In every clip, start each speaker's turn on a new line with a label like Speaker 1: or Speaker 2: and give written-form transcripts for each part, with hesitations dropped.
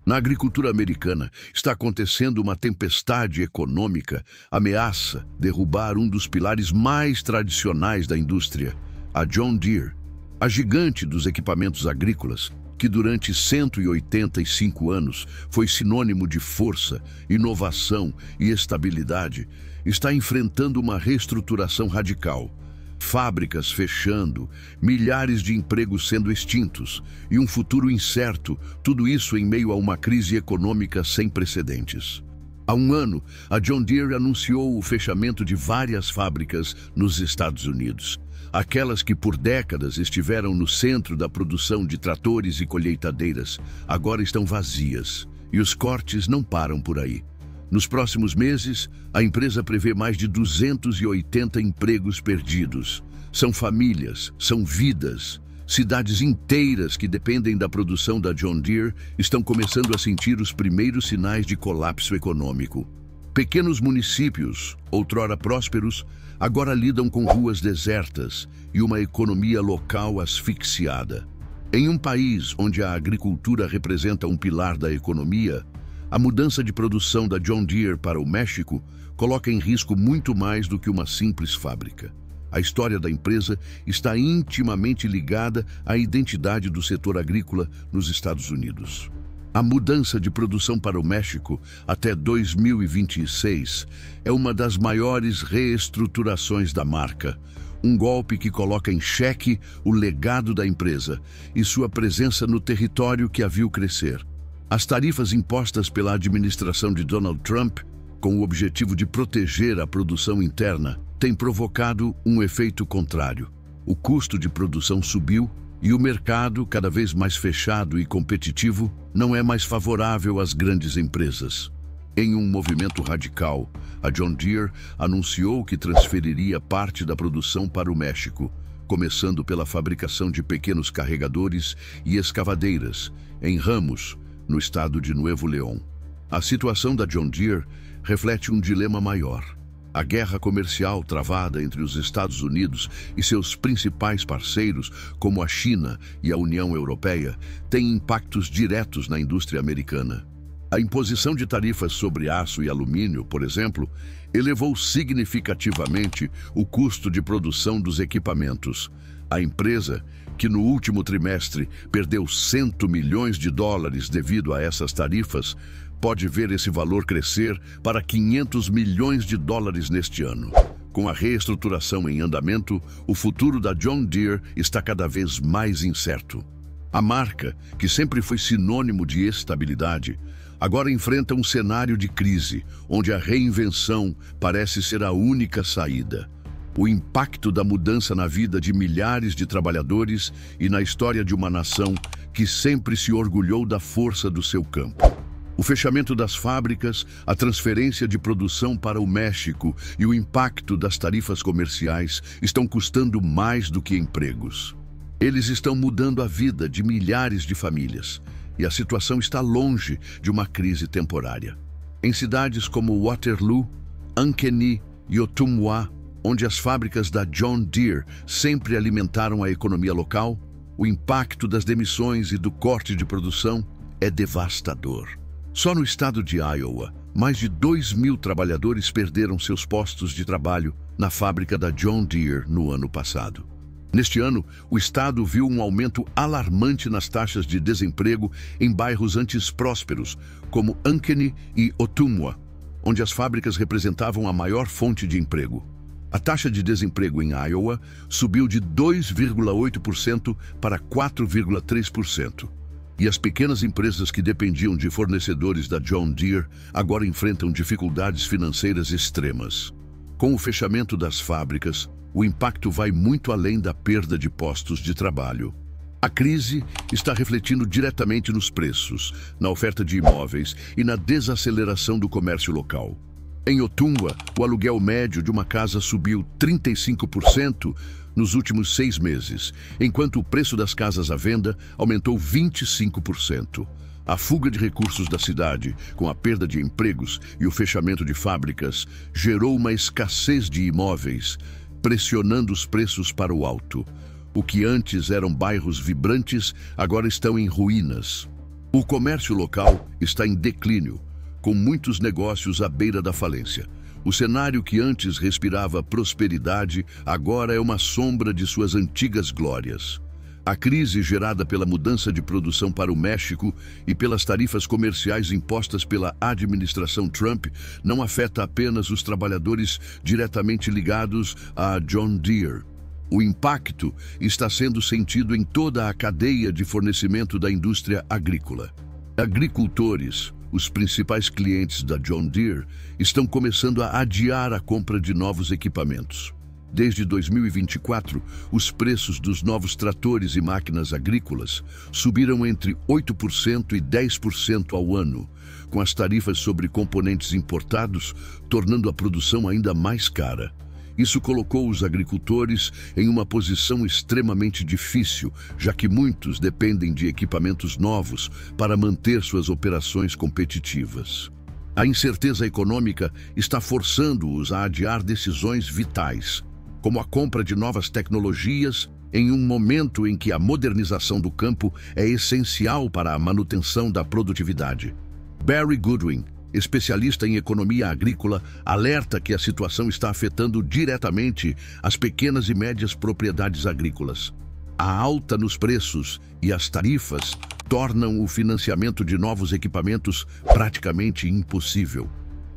Speaker 1: Na agricultura americana, está acontecendo uma tempestade econômica, ameaça derrubar um dos pilares mais tradicionais da indústria, a John Deere, a gigante dos equipamentos agrícolas, que durante 185 anos foi sinônimo de força, inovação e estabilidade, está enfrentando uma reestruturação radical. Fábricas fechando, milhares de empregos sendo extintos e um futuro incerto, tudo isso em meio a uma crise econômica sem precedentes. Há um ano, a John Deere anunciou o fechamento de várias fábricas nos Estados Unidos. Aquelas que por décadas estiveram no centro da produção de tratores e colheitadeiras, agora estão vazias, e os cortes não param por aí. Nos próximos meses, a empresa prevê mais de 280 empregos perdidos. São famílias, são vidas. Cidades inteiras que dependem da produção da John Deere estão começando a sentir os primeiros sinais de colapso econômico. Pequenos municípios, outrora prósperos, agora lidam com ruas desertas e uma economia local asfixiada. Em um país onde a agricultura representa um pilar da economia, a mudança de produção da John Deere para o México coloca em risco muito mais do que uma simples fábrica. A história da empresa está intimamente ligada à identidade do setor agrícola nos Estados Unidos. A mudança de produção para o México até 2026 é uma das maiores reestruturações da marca, um golpe que coloca em xeque o legado da empresa e sua presença no território que a viu crescer. As tarifas impostas pela administração de Donald Trump, com o objetivo de proteger a produção interna, têm provocado um efeito contrário. O custo de produção subiu e o mercado, cada vez mais fechado e competitivo, não é mais favorável às grandes empresas. Em um movimento radical, a John Deere anunciou que transferiria parte da produção para o México, começando pela fabricação de pequenos carregadores e escavadeiras em Ramos, no estado de Nuevo León. A situação da John Deere reflete um dilema maior. A guerra comercial travada entre os Estados Unidos e seus principais parceiros, como a China e a União Europeia, tem impactos diretos na indústria americana. A imposição de tarifas sobre aço e alumínio, por exemplo, elevou significativamente o custo de produção dos equipamentos. A empresa, que no último trimestre perdeu 100 milhões de dólares devido a essas tarifas, pode ver esse valor crescer para 500 milhões de dólares neste ano. Com a reestruturação em andamento, o futuro da John Deere está cada vez mais incerto. A marca, que sempre foi sinônimo de estabilidade, agora enfrenta um cenário de crise, onde a reinvenção parece ser a única saída. O impacto da mudança na vida de milhares de trabalhadores e na história de uma nação que sempre se orgulhou da força do seu campo. O fechamento das fábricas, a transferência de produção para o México e o impacto das tarifas comerciais estão custando mais do que empregos. Eles estão mudando a vida de milhares de famílias e a situação está longe de uma crise temporária. Em cidades como Waterloo, Ankeny e Ottumwa, onde as fábricas da John Deere sempre alimentaram a economia local, o impacto das demissões e do corte de produção é devastador. Só no estado de Iowa, mais de 2.000 trabalhadores perderam seus postos de trabalho na fábrica da John Deere no ano passado. Neste ano, o estado viu um aumento alarmante nas taxas de desemprego em bairros antes prósperos, como Ankeny e Ottumwa, onde as fábricas representavam a maior fonte de emprego. A taxa de desemprego em Iowa subiu de 2,8% para 4,3%. E as pequenas empresas que dependiam de fornecedores da John Deere agora enfrentam dificuldades financeiras extremas. Com o fechamento das fábricas, o impacto vai muito além da perda de postos de trabalho. A crise está refletindo diretamente nos preços, na oferta de imóveis e na desaceleração do comércio local. Em Ottumwa, o aluguel médio de uma casa subiu 35% nos últimos 6 meses, enquanto o preço das casas à venda aumentou 25%. A fuga de recursos da cidade, com a perda de empregos e o fechamento de fábricas, gerou uma escassez de imóveis, pressionando os preços para o alto. O que antes eram bairros vibrantes, agora estão em ruínas. O comércio local está em declínio, com muitos negócios à beira da falência. O cenário que antes respirava prosperidade agora é uma sombra de suas antigas glórias. A crise gerada pela mudança de produção para o México e pelas tarifas comerciais impostas pela administração Trump não afeta apenas os trabalhadores diretamente ligados a John Deere. O impacto está sendo sentido em toda a cadeia de fornecimento da indústria agrícola. Agricultores, os principais clientes da John Deere, estão começando a adiar a compra de novos equipamentos. Desde 2024, os preços dos novos tratores e máquinas agrícolas subiram entre 8% e 10% ao ano, com as tarifas sobre componentes importados tornando a produção ainda mais cara. Isso colocou os agricultores em uma posição extremamente difícil, já que muitos dependem de equipamentos novos para manter suas operações competitivas. A incerteza econômica está forçando-os a adiar decisões vitais, como a compra de novas tecnologias, em um momento em que a modernização do campo é essencial para a manutenção da produtividade. Barry Goodwin, especialista em economia agrícola, alerta que a situação está afetando diretamente as pequenas e médias propriedades agrícolas. A alta nos preços e as tarifas tornam o financiamento de novos equipamentos praticamente impossível.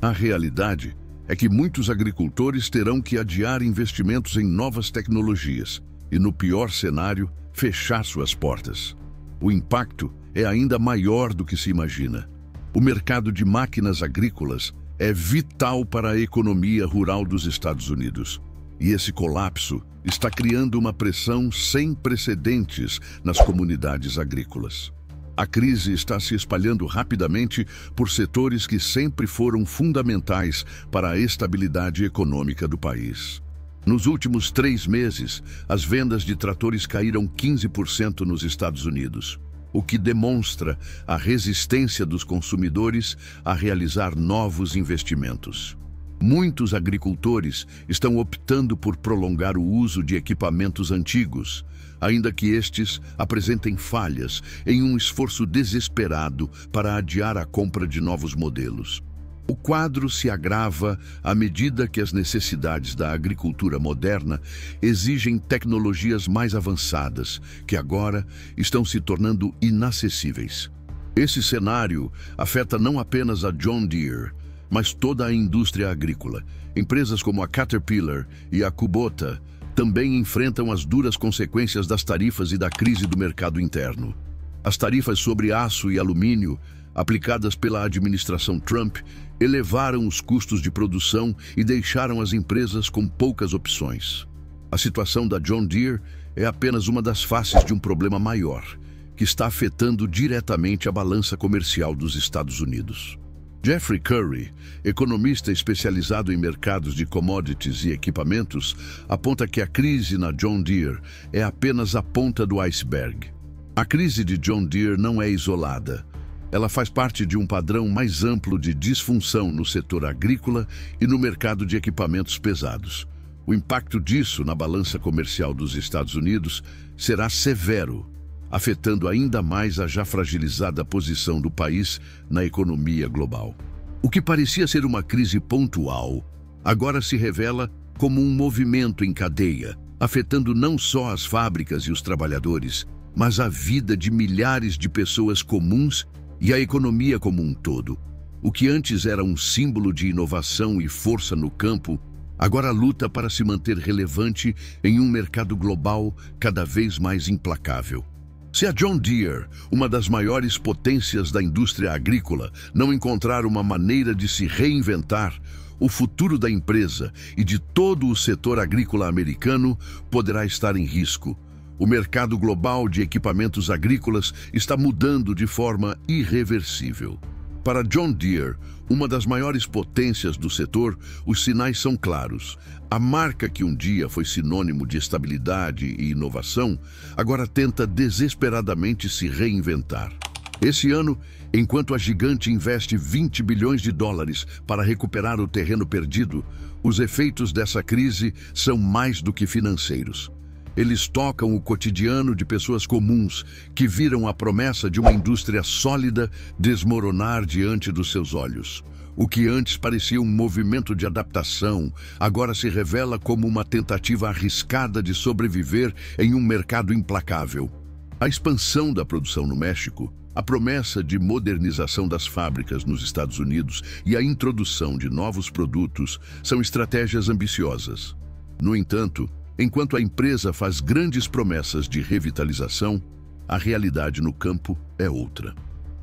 Speaker 1: A realidade é que muitos agricultores terão que adiar investimentos em novas tecnologias e, no pior cenário, fechar suas portas. O impacto é ainda maior do que se imagina. O mercado de máquinas agrícolas é vital para a economia rural dos Estados Unidos. E esse colapso está criando uma pressão sem precedentes nas comunidades agrícolas. A crise está se espalhando rapidamente por setores que sempre foram fundamentais para a estabilidade econômica do país. Nos últimos 3 meses, as vendas de tratores caíram 15% nos Estados Unidos, o que demonstra a resistência dos consumidores a realizar novos investimentos. Muitos agricultores estão optando por prolongar o uso de equipamentos antigos, ainda que estes apresentem falhas, em um esforço desesperado para adiar a compra de novos modelos. O quadro se agrava à medida que as necessidades da agricultura moderna exigem tecnologias mais avançadas, que agora estão se tornando inacessíveis. Esse cenário afeta não apenas a John Deere, mas toda a indústria agrícola. Empresas como a Caterpillar e a Kubota também enfrentam as duras consequências das tarifas e da crise do mercado interno. As tarifas sobre aço e alumínio, aplicadas pela administração Trump, elevaram os custos de produção e deixaram as empresas com poucas opções. A situação da John Deere é apenas uma das faces de um problema maior, que está afetando diretamente a balança comercial dos Estados Unidos. Jeffrey Curry, economista especializado em mercados de commodities e equipamentos, aponta que a crise na John Deere é apenas a ponta do iceberg. A crise de John Deere não é isolada. Ela faz parte de um padrão mais amplo de disfunção no setor agrícola e no mercado de equipamentos pesados. O impacto disso na balança comercial dos Estados Unidos será severo, afetando ainda mais a já fragilizada posição do país na economia global. O que parecia ser uma crise pontual, agora se revela como um movimento em cadeia, afetando não só as fábricas e os trabalhadores, mas a vida de milhares de pessoas comuns e a economia como um todo. O que antes era um símbolo de inovação e força no campo, agora luta para se manter relevante em um mercado global cada vez mais implacável. Se a John Deere, uma das maiores potências da indústria agrícola, não encontrar uma maneira de se reinventar, o futuro da empresa e de todo o setor agrícola americano poderá estar em risco. O mercado global de equipamentos agrícolas está mudando de forma irreversível. Para John Deere, uma das maiores potências do setor, os sinais são claros. A marca que um dia foi sinônimo de estabilidade e inovação, agora tenta desesperadamente se reinventar. Esse ano, enquanto a gigante investe 20 bilhões de dólares para recuperar o terreno perdido, os efeitos dessa crise são mais do que financeiros. Eles tocam o cotidiano de pessoas comuns que viram a promessa de uma indústria sólida desmoronar diante dos seus olhos. O que antes parecia um movimento de adaptação, agora se revela como uma tentativa arriscada de sobreviver em um mercado implacável. A expansão da produção no México, a promessa de modernização das fábricas nos Estados Unidos e a introdução de novos produtos são estratégias ambiciosas. No entanto, enquanto a empresa faz grandes promessas de revitalização, a realidade no campo é outra.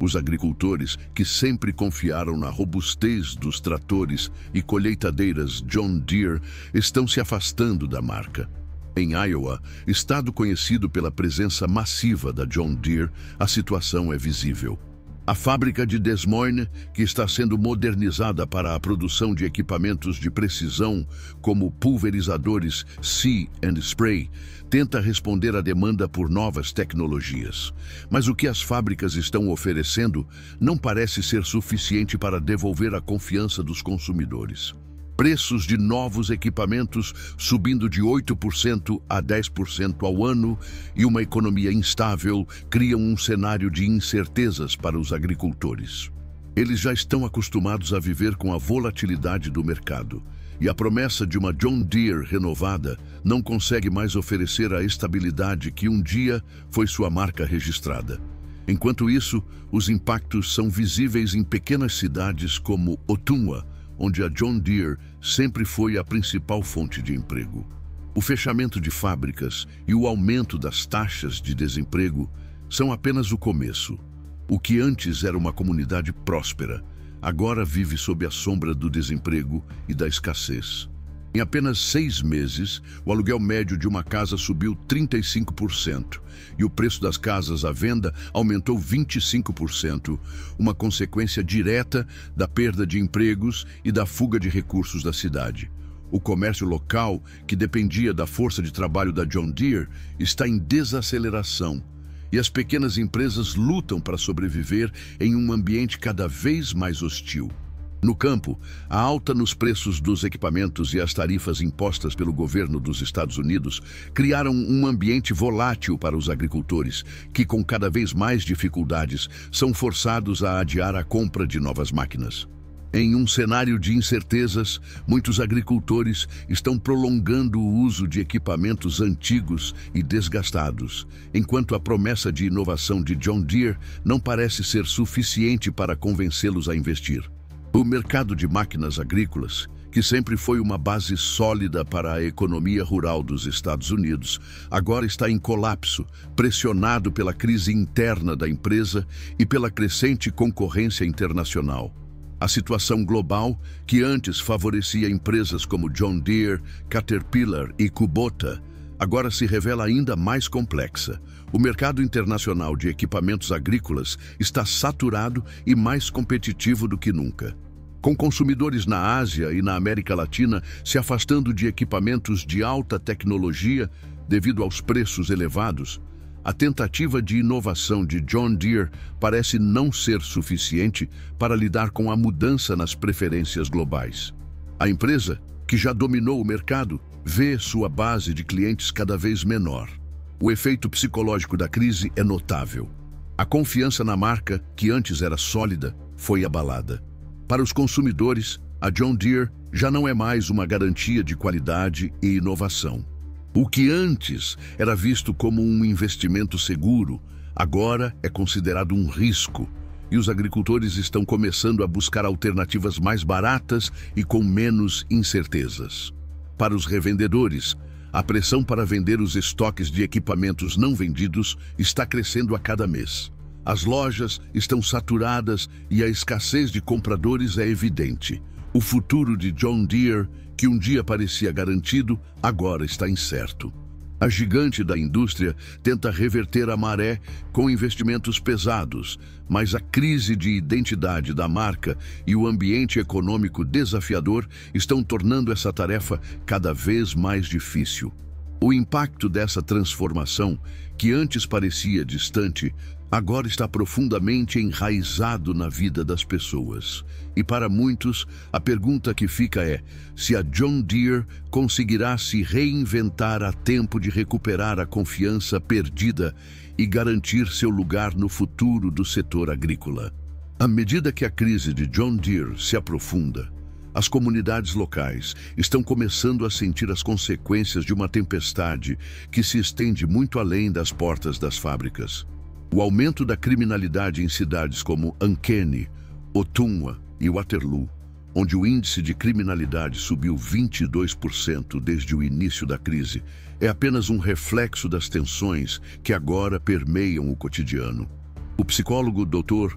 Speaker 1: Os agricultores, que sempre confiaram na robustez dos tratores e colheitadeiras John Deere, estão se afastando da marca. Em Iowa, estado conhecido pela presença massiva da John Deere, a situação é visível. A fábrica de Des Moines, que está sendo modernizada para a produção de equipamentos de precisão, como pulverizadores See and Spray, tenta responder à demanda por novas tecnologias. Mas o que as fábricas estão oferecendo não parece ser suficiente para devolver a confiança dos consumidores. Preços de novos equipamentos subindo de 8% a 10% ao ano e uma economia instável criam um cenário de incertezas para os agricultores. Eles já estão acostumados a viver com a volatilidade do mercado, e a promessa de uma John Deere renovada não consegue mais oferecer a estabilidade que um dia foi sua marca registrada. Enquanto isso, os impactos são visíveis em pequenas cidades como Ottumwa, onde a John Deere sempre foi a principal fonte de emprego. O fechamento de fábricas e o aumento das taxas de desemprego são apenas o começo. O que antes era uma comunidade próspera, agora vive sob a sombra do desemprego e da escassez. Em apenas 6 meses, o aluguel médio de uma casa subiu 35% e o preço das casas à venda aumentou 25%, uma consequência direta da perda de empregos e da fuga de recursos da cidade. O comércio local, que dependia da força de trabalho da John Deere, está em desaceleração e as pequenas empresas lutam para sobreviver em um ambiente cada vez mais hostil. No campo, a alta nos preços dos equipamentos e as tarifas impostas pelo governo dos Estados Unidos criaram um ambiente volátil para os agricultores, que com cada vez mais dificuldades são forçados a adiar a compra de novas máquinas. Em um cenário de incertezas, muitos agricultores estão prolongando o uso de equipamentos antigos e desgastados, enquanto a promessa de inovação de John Deere não parece ser suficiente para convencê-los a investir. O mercado de máquinas agrícolas, que sempre foi uma base sólida para a economia rural dos Estados Unidos, agora está em colapso, pressionado pela crise interna da empresa e pela crescente concorrência internacional. A situação global, que antes favorecia empresas como John Deere, Caterpillar e Kubota, agora se revela ainda mais complexa. O mercado internacional de equipamentos agrícolas está saturado e mais competitivo do que nunca. Com consumidores na Ásia e na América Latina se afastando de equipamentos de alta tecnologia devido aos preços elevados, a tentativa de inovação de John Deere parece não ser suficiente para lidar com a mudança nas preferências globais. A empresa, que já dominou o mercado, vê sua base de clientes cada vez menor. O efeito psicológico da crise é notável. A confiança na marca, que antes era sólida, foi abalada. Para os consumidores, a John Deere já não é mais uma garantia de qualidade e inovação. O que antes era visto como um investimento seguro, agora é considerado um risco, e os agricultores estão começando a buscar alternativas mais baratas e com menos incertezas. Para os revendedores, a pressão para vender os estoques de equipamentos não vendidos está crescendo a cada mês. As lojas estão saturadas e a escassez de compradores é evidente. O futuro de John Deere, que um dia parecia garantido, agora está incerto. A gigante da indústria tenta reverter a maré com investimentos pesados, mas a crise de identidade da marca e o ambiente econômico desafiador estão tornando essa tarefa cada vez mais difícil. O impacto dessa transformação, que antes parecia distante, agora está profundamente enraizado na vida das pessoas. E para muitos, a pergunta que fica é se a John Deere conseguirá se reinventar a tempo de recuperar a confiança perdida e garantir seu lugar no futuro do setor agrícola. À medida que a crise de John Deere se aprofunda, as comunidades locais estão começando a sentir as consequências de uma tempestade que se estende muito além das portas das fábricas. O aumento da criminalidade em cidades como Ankeny, Ottumwa e Waterloo, onde o índice de criminalidade subiu 22% desde o início da crise, é apenas um reflexo das tensões que agora permeiam o cotidiano. O psicólogo Dr.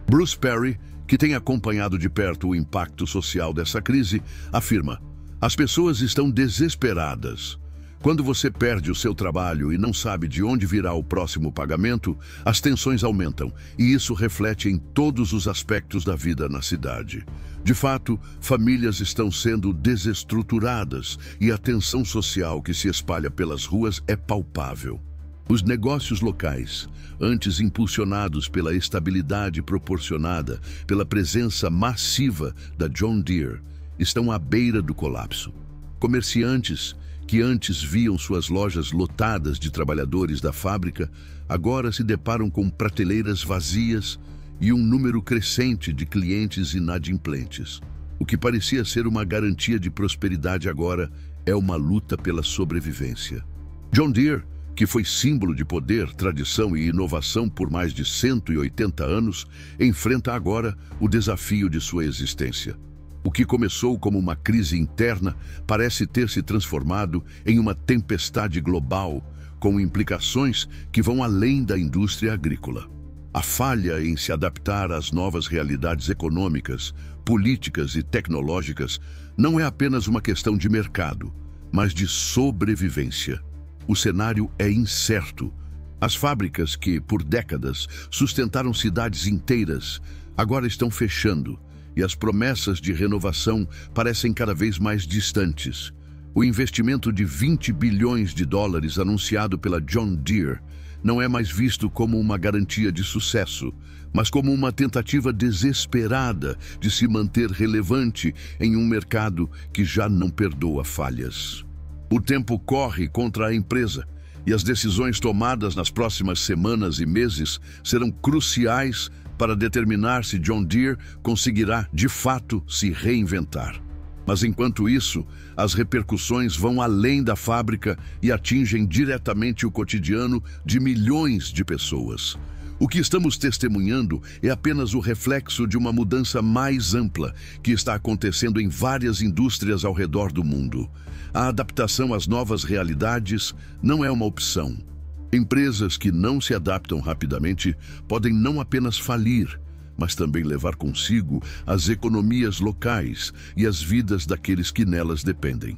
Speaker 1: Bruce Perry, que tem acompanhado de perto o impacto social dessa crise, afirma: as pessoas estão desesperadas. Quando você perde o seu trabalho e não sabe de onde virá o próximo pagamento, as tensões aumentam, e isso reflete em todos os aspectos da vida na cidade. De fato, famílias estão sendo desestruturadas e a tensão social que se espalha pelas ruas é palpável. Os negócios locais, antes impulsionados pela estabilidade proporcionada pela presença massiva da John Deere, estão à beira do colapso. Comerciantes que antes viam suas lojas lotadas de trabalhadores da fábrica, agora se deparam com prateleiras vazias e um número crescente de clientes inadimplentes. O que parecia ser uma garantia de prosperidade agora é uma luta pela sobrevivência. John Deere, que foi símbolo de poder, tradição e inovação por mais de 180 anos, enfrenta agora o desafio de sua existência. O que começou como uma crise interna parece ter se transformado em uma tempestade global, com implicações que vão além da indústria agrícola. A falha em se adaptar às novas realidades econômicas, políticas e tecnológicas não é apenas uma questão de mercado, mas de sobrevivência. O cenário é incerto. As fábricas que, por décadas, sustentaram cidades inteiras, agora estão fechando, e as promessas de renovação parecem cada vez mais distantes. O investimento de 20 bilhões de dólares anunciado pela John Deere não é mais visto como uma garantia de sucesso, mas como uma tentativa desesperada de se manter relevante em um mercado que já não perdoa falhas. O tempo corre contra a empresa, e as decisões tomadas nas próximas semanas e meses serão cruciais para determinar se John Deere conseguirá, de fato, se reinventar. Mas enquanto isso, as repercussões vão além da fábrica e atingem diretamente o cotidiano de milhões de pessoas. O que estamos testemunhando é apenas o reflexo de uma mudança mais ampla que está acontecendo em várias indústrias ao redor do mundo. A adaptação às novas realidades não é uma opção. Empresas que não se adaptam rapidamente podem não apenas falir, mas também levar consigo as economias locais e as vidas daqueles que nelas dependem.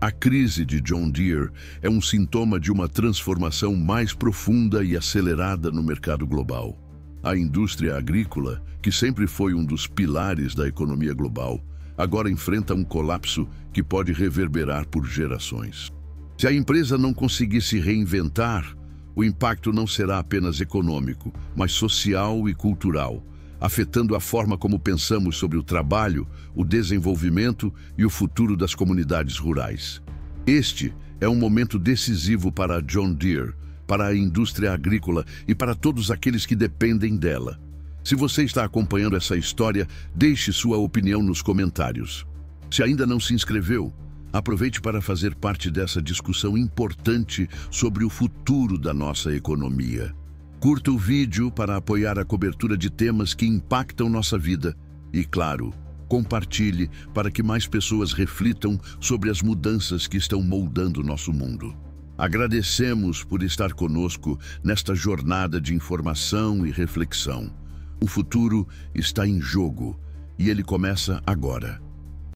Speaker 1: A crise de John Deere é um sintoma de uma transformação mais profunda e acelerada no mercado global. A indústria agrícola, que sempre foi um dos pilares da economia global, agora enfrenta um colapso que pode reverberar por gerações. Se a empresa não conseguir se reinventar, o impacto não será apenas econômico, mas social e cultural, afetando a forma como pensamos sobre o trabalho, o desenvolvimento e o futuro das comunidades rurais. Este é um momento decisivo para a John Deere, para a indústria agrícola e para todos aqueles que dependem dela. Se você está acompanhando essa história, deixe sua opinião nos comentários. Se ainda não se inscreveu, aproveite para fazer parte dessa discussão importante sobre o futuro da nossa economia. Curta o vídeo para apoiar a cobertura de temas que impactam nossa vida e, claro, compartilhe para que mais pessoas reflitam sobre as mudanças que estão moldando nosso mundo. Agradecemos por estar conosco nesta jornada de informação e reflexão. O futuro está em jogo e ele começa agora.